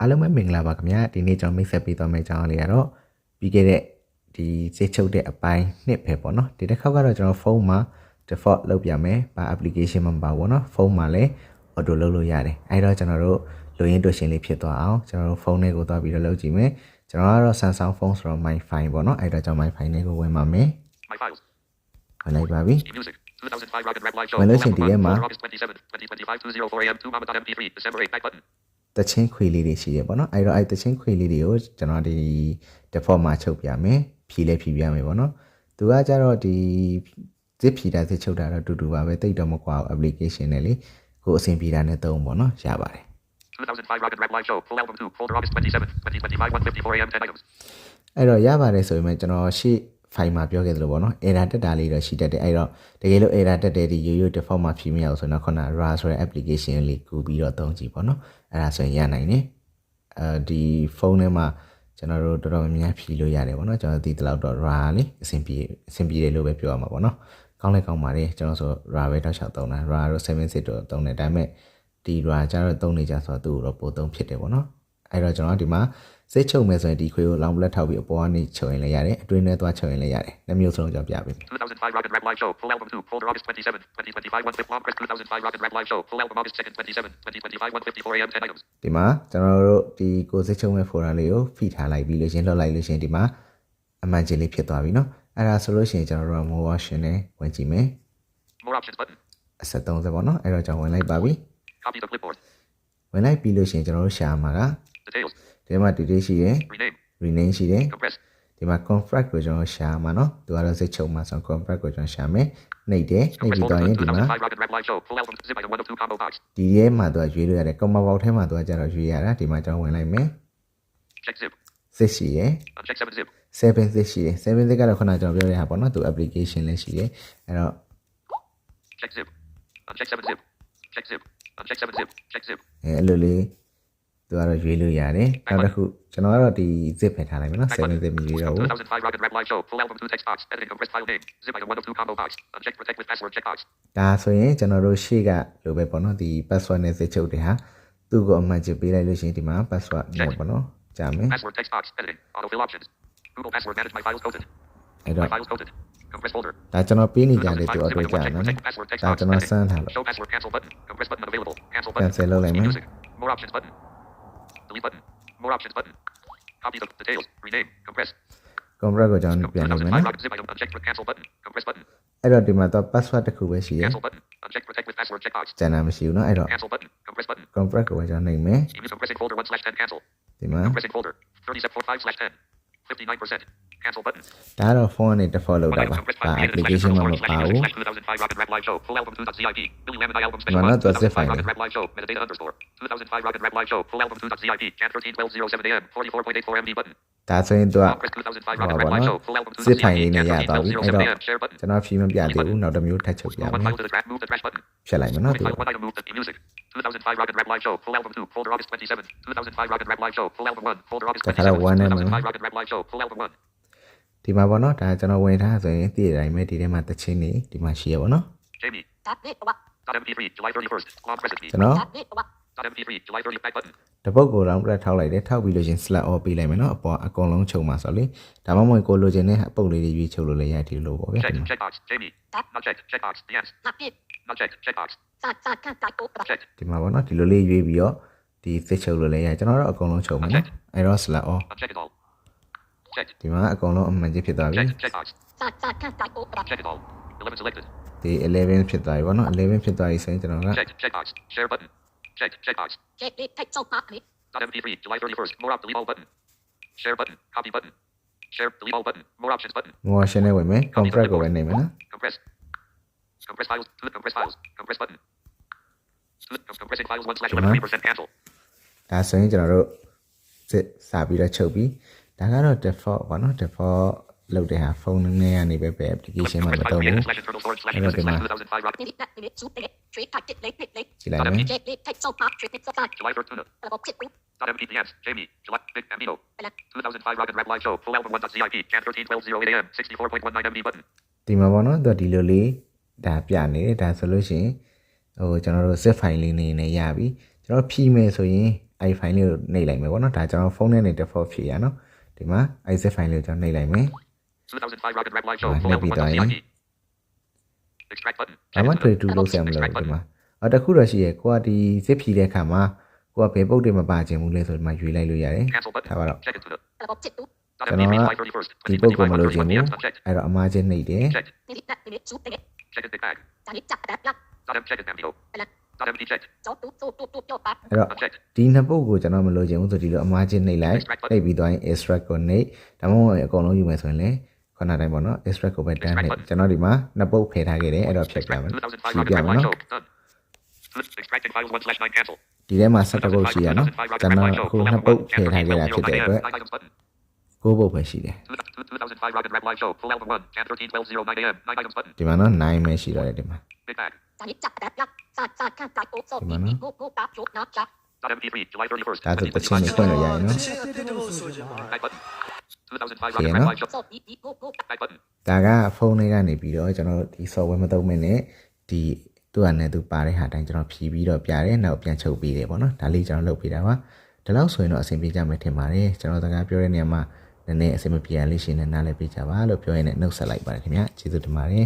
အားလုံးပဲမင်္ဂလာပါခင်ဗျာဒီနေ့ကျွန်တော်မိတ်ဆက်ပေးသွားမယ့်အကြောင်းလေးကတော့ပြီးခဲ့တဲ့ဒီစိတ်ချုပ်တဲ့အပိုင်းနှစ်ပဲပေါ့နော်ဒီတစ်ခါကတော့ကျွန်တော်ဖုန်းမှာ default လုပ်ပြမယ်ဘာ application မှမပါဘူးเนาะဖုန်းမှာလည်း auto လုပ်လို့ရတယ်အဲ့တော့ကျွန်တော်တို့လိုရင်းတူရှင်လေးဖြစ်သွားအောင်ကျွန်တော်တို့ဖုန်းလေးကိုသွားပြီးတော့လုပ်ကြည့်မယ်ကျွန်တော်ကတော့ Samsung ဖုန်းဆိုတော့ MyFi ပေါ့နော်အဲ့တော့ကျွန်တော် MyFi လေးကိုဝင်ပါမယ်ဝင်လိုက်ပါပြီဝင်လို့ရှိရင်ဒီထဲမှာတချင်းခွေလေးတွေရှိရပေါ့နော်အဲ့တော့အဲ့တချင်းခွေလေးတွေကိုကျွန်တော်ဒီ default မှာချုပ်ပြမယ်ဖြီးလဲဖြီးပြမယ်ပေါ့နော်သူကကြတော့ဒီ zip ဖြီးတာzip ချုပ်တာတော့တူတူပါပဲတိတ်တော့မကွာဘူး application နဲ့လေကိုအဆင်ပြေတာနဲ့သုံးပေါ့နော်ရပါတယ်2005 Rocket Rap Live Show Full Album 2 Folder August 27 2025 1:54 AM 10 items အဲ့တော့ရပါတယ်ဆိုရင်ကျွန်တော်ရှေ့ file မှာပြောခဲ့သလိုပေါ့နော် error တက်တာလေးတော့ရှိတတ်တယ်အဲ့တော့တကယ်လို့ error တက်တဲ့ဒီရိုးရိုး default မှာဖြီးမရအောင်ဆိုတော့ခုန RA ဆိုတဲ့ application လေးကူပြီးတော့သုံးကြည့်ပေါ့နော်အဲ့ဒါဆိုရင်ရနိုင်တယ်ဒီဖုန်းထဲမှာကျွန်တော်တို့တော်တော်များများဖြီးလို့ရတယ်ပေါ့နော်ကျွန်တော်ဒီတလောက်တော့ RA လေးအဆင်ပြေတယ်လို့ပဲပြောရမှာပေါ့နော်ကောင်းလိုက်ကောင်းပါတယ်ကျွန်တော်ဆို RA ပဲတောက်လျှောက်သုံးတာ RA တို့7 တော့သုံးတယ်ဒါပေမဲ့ဒီ RA ကျတော့သုံးနေကြဆိုတော့သူ့ကိုတော့ပိုသုံးဖြစ်တယ်ပေါ့နော်အဲ့တော့ကျွန်တော်ဒီမှာစိတ်ချုပ်မယ်ဆိုရင်ဒီခွေကိုလောင်ပလက်ထောက်ပြီးအပေါ်ကနေချုပ်ရင်လည်းရတယ်အတွင်းထဲသွားချုပ်ရင်လည်းရတယ်နှစ်မျိုးစလုံးကြောင့်ပြပေးမယ်2005 Rocket Rap Live Show Full Album 2 Folder August 27 2025 1:51 Press 2005 Rocket Rap Live Show Full Album August 2nd 27 2025 1:54 AM 10 items ဒီမှာကျွန်တော်တို့ဒီကိုစိတ်ချုပ်မဲ့ folder လေးကိုဖိထားလိုက်ပြီးလို့ရှင်လှုပ်လိုက်လို့ရှင်ဒီမှာအမှန်ချင်းလေးဖြစ်သွားပြီเนาะအဲ့ဒါဆိုလို့ရှိရင်ကျွန်တော်တို့ more option နဲ့ဝင်ကြည့်မယ် more options button အဆက်30ပေါ့เนาะအဲ့တော့ကျွန်တော်ဝင်လိုက်ပါပြီ copy the clipboard ဝင်လိုက်ပြီးလို့ရှင်ကျွန်တော်တို့ရှာမှာက details ဒီမှာ detail ရှိတယ် rename ရှိတယ်ဒီမှာ config ကိုကျွန်တော်ရှာမှာเนาะသူကတော့စိတ်ချုပ်မှာဆို config ကိုကျွန်တော်ရှာမယ်နှိပ်တယ်နှိပ်ပြီးတော့ရင်ဒီမှာဒီရဲမှာသူကရွေးလို့ရတယ် comma box ထဲမှာသူကကျတော့ရွေးရတာဒီမှာကျွန်တော်ဝင်လိုက်မယ် check zip စစ်ရှိရယ် check 7 zip 7 zip ရှိတယ်7 zip ကတော့ခုနကျွန်တော်ပြောတဲ့ဟာပေါ့เนาะသူ application လည်းရှိတယ်အဲ့တော့ check zip check 7 zip check zip check 7 zip check zip အဲ့လိုလေးသူကတော့ရွေးလို့ရတယ်နောက်တစ်ခုကျွန်တော်ကတော့ဒီ zip ပဲထားလိုက်မယ်နော်7 zip မြည်တော့ဘူး2005 Rocket Rap Live Show Full Album 2 text box editing compressed file name zip item 1 of 2 combo box uncheck protect with password check box ဒါဆိုရင်ကျွန်တော်တို့ရှေ့ကလိုပဲပေါ့နော်ဒီ password နဲ့ zip ချုပ်တယ်ဟာသူ့ကိုအမှန်ချပေးလိုက်လို့ရှိရင်ဒီမှာ password နဲ့ပေါ့နော်ကြာမယ် password text box editing autofill options Google password manage my files coded အဲ့တော့ files coded compress folder ဒါကျွန်တော်ပေးနေကြတယ်သူအတွေ့အကြုံနော်ဒါကျွန်တော်စမ်းထားလို့ show password cancel button compress button available cancel button cancel လုပ်လိုက်မယ် more options button delete button more options button copy the details rename compress ကိုကျွန်တော်ပြန်လုပ်မယ်နော် zip item uncheck cancel button compress button အဲ့တော့ဒီမှာတော့ password တစ်ခုပဲရှိရယ် cancel button uncheck protect with password check box ကျန်တာမရှိဘူးเนาะအဲ့တော့ cancel button compress button compress ကိုကျွန်တော်နှိပ်မယ် compressing folder 1/10 cancel ဒီမှာ compressing folder 37.5/10 59% cancel button ဒါတော့ဖုန်းနဲ့ default လုပ်တာပါဒါ application မှာမပါဘူး 2005 Rocket Rap Live Show Full Album 2.zip Billy Lamb album special 2005 Rocket Rap Live Show metadata underscore 2005 Rocket Rap Live Show Full Album 2.zip Jan 13/12/07 AM 44.84 MB button ဒါဆိုရင်သူက 2005 Rocket Rap Live Show Full Album 2.zip ဖိုင်လေးနဲ့ရပါပြီအဲ့တော့ကျွန်တော်ဖြီးမပြသေးဘူးနောက်တစ်မျိုးထပ်ချုပ်ပြမယ်ဖြတ်လိုက်မယ်နော်ဒီ 2005 Rocket Rap Live Show Full Album 2 Folder August 27 2005 Rocket Rap Live Show Full Album 1 Folder August 27 2005 Rocket Rap Live Show Full Album 1ဒီမှာပေါ့နော်ဒါကျွန်တော်ဝင်ထားဆိုရင်သိတဲ့အတိုင်းပဲဒီထဲမှာတချင်းနေဒီမှာရှိရပေါ့နော် Jamie .mp3 July 31st cloud recipe ကျွန်တော် .mp3 July 30 back button တပုတ်ကိုတော့ပြထောက်လိုက်တယ်ထောက်ပြီးလို့ချင်း select all ပေးလိုက်မယ်နော်အပေါ်အကုန်လုံးချုပ်မှာဆိုလေဒါမှမဟုတ်ကိုလိုချင်တဲ့အပုတ်လေးတွေရွေးချုပ်လို့လည်းရတယ်ဒီလိုပေါ့ဗျာ check box Jamie not check check box yes not check check box ဒီမှာပေါ့နော်ဒီလိုလေးရွေးပြီးတော့ဒီသစ်ချုပ်လို့လည်းရကျွန်တော်တို့အကုန်လုံးချုပ်မှာနော်အဲ့တော့ select allဒီမှာအကုန်လုံးအမှန်ကြီးဖြစ်သွားပြီဒီ11ဖြစ်သွားပြီဗောနော်11ဖြစ်သွားပြီဆိုရင်ကျွန်တော်က share button check box .mp3 July 31st more up delete all button share button copy button share delete all button more options button more option နဲ့ဝင်မယ် compress ကိုဝင်နေမယ်နော် compress files compress button compressing files 1/1% cancel ဒါဆိုရင်ကျွန်တော်တို့စစ်စာပြီးတော့ချုပ်ပြီးဒါကတော့ default ပေါ့နော် default လုပ်တဲ့ဟာဖုန်းနဲ့ကနေပဲ application မှာမသုံးဘူးအဲ့တော့ဒီမှာကြည့်လိုက်မယ် Jamie July Big Amino 2005 Rocket Rap Live Show Full Album 1.zip Jan 13/12/08 AM 64.19 MB button ဒီမှာပေါ့နော်သူဒီလိုလေးဒါပြနေတယ်ဒါဆိုလို့ရှိရင်ဟိုကျွန်တော်တို့ zip file လေးနေရပြီကျွန်တော်ဖြီးမယ်ဆိုရင် အဲ့ file လေးကိုနှိပ်လိုက်မယ်ပေါ့နော်ဒါကျွန်တော်ဖုန်းထဲနေ default ဖြည့်ရနော်ဒီမှာ zip file လေးကိုကျွန်တော်နှိပ်လိုက်မယ် 2005 Rocket Rap Live Show. နှိပ်ပြီးသွားရင် Extract button. ဘာမှ trade to လုပ်ဆရာမလိုဘူးဒီမှာတခုတော့ရှိရကိုကဒီ zip ဖြည့်တဲ့အခါမှာကိုကဘယ်ပုတ်တွေမပါခြင်းဘူးလဲဆိုဒီမှာရွေးလိုက်လို့ရတယ် Cancel button. ဒါပါတော့ Check into the. ကျွန်တော်ကဒီပုတ်ကိုမလိုချင်ဘူးအဲ့တော့အမှားချင်းနှိပ်တယ် Check it big bag. Check it MPO. MD check. အဲ့တော့ဒီနှစ်ပုတ်ကိုကျွန်တော်မလိုချင်ဘူးဆိုဒီလိုအမှားချင်းနှိပ်လိုက်နှိပ်ပြီးသွားရင် extract ကိုနှိပ်ဒါမှမဟုတ်အကုန်လုံးယူမယ်ဆိုရင်လည်းခုနတိုင်းပေါ့နော် extract ကိုပဲတန်းနှိပ်ကျွန်တော်ဒီမှာနှစ်ပုတ်ဖယ်ထားခဲ့တယ်အဲ့တော့ဖြတ်ပြမယ် 2005 ဖြတ် Rocket ပြ Rap မယ် Live နော် Show. Done. Extracting files 1/9 cancel. ဒီထဲမှာ17ပုတ်ရှိရနော်ကျွန်တော်အခုနှစ်ပုတ်ဖယ်ထားခဲ့တာဖြစ်တဲ့အတွက် Items button. 9ပုတ်ပဲရှိတယ် 2005 Rocket Rap Live Show. Full album 1. Can 13/12/09 a.m. 9 items button. ဒီမှာနော်9ပဲရှိတော့တယ်ဒီမှာ Big bag. ဒီမှာနော် .mp3 July 31st. ဒါဆိုတချင်းနေဖွင့်လို့ရရင်နော် Back button. 2005 Okay, Rocket no? Rap Live Show. Back button. ဒါကဖုန်းလေးကနေပြီးတော့ကျွန်တော်ဒီ software မသုံးမနဲ့ဒီသူ့အနေနဲ့သူပါတဲ့ဟာတိုင်းကျွန်တော်ဖြည့်ပြီးတော့ပြတယ်နောက်ပြန်ချုပ်ပေးတယ်ပေါ့နော်ဒါလေးကျွန်တော်လုပ်ပေးတာပါဒီလောက်ဆိုရင်တော့အဆင်ပြေကြမယ်ထင်ပါတယ်ကျွန်တော်စကားပြောတဲ့နေရာမှာနည်းနည်းအဆင်မပြေရလေးရှင်နဲ့နားလည်ပေးကြပါလို့ပြောရင်းနဲ့နှုတ်ဆက်လိုက်ပါတယ်ခင်ဗျာကျေးဇူးတင်ပါတယ်